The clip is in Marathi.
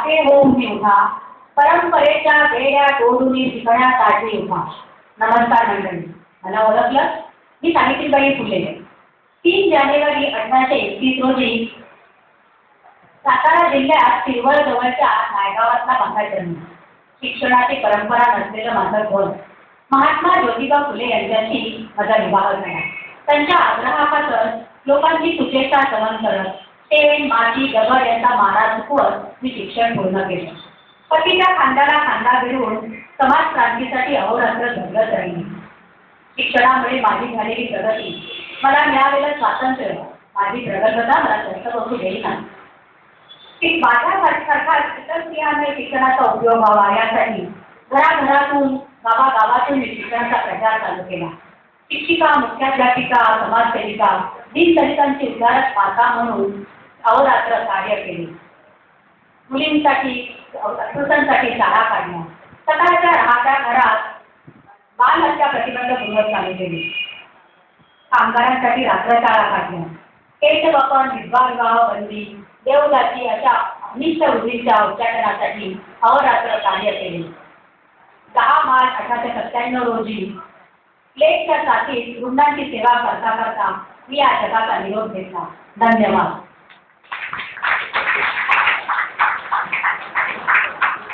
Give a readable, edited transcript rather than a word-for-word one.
जागे होऊन उठा, परंपरेच्या वेड्या तोडून शिकण्यासाठी उभा. नमस्कार मंडळी, मला ओळखलं? मी सावित्रीबाई फुले. 3 जानेवारी 1831 रोजी सातारा जिल्ह्यात शिरवळ जवळच्या नायगावातला माझा जन्म. शिक्षणाची परंपरा नसलेलं माझं घर. महात्मा ज्योतिबा फुले यांच्याशी माझा विवाह झाला. त्यांच्या आग्रहापासून लोकांची सुचेता सहन करत पेन, माती, दगड यांचा मारा चुकवत मी शिक्षण पूर्ण केलं. पतीच्या खांद्याला खांदा भिडवून समाज क्रांतीसाठी अहोरात्र झगडत राहिली. शिक्षणामुळे माझी झालेली प्रगती, मला मिळालेलं स्वातंत्र्य, माझी प्रगल्भता मला जास्त बघू देईना. माझ्यासारखा इतर स्त्रियांना शिक्षणाचा उपयोग व्हावा यासाठी घराघरातून गावागावातून मी शिक्षणाचा प्रचार चालू केला. शिक्षिका, मुख्याध्यापिका, समाजसेविका, दीनदलितांची उद्धारक माता म्हणून अहोरात्र कार्य केले. मुलींसाठी, अस्पृश्यांसाठी शाळा काढल्या. स्वतःच्या राहत्या घरात बालहत्या प्रतिबंध पूर्वक चालू केली. कामगारांसाठी रात्रशाळा काढल्या. केशवपन, विधवा विवाह बंदी, देवजाती अशा अनिष्ट वृद्धींच्या उच्चाटनासाठी अहोरात्र कार्य केले. 10 मार्च 1897 रोजी प्लेगच्या साथीत रुग्णांची सेवा करता करता मी या जगाचा निरोप घेतला. धन्यवाद.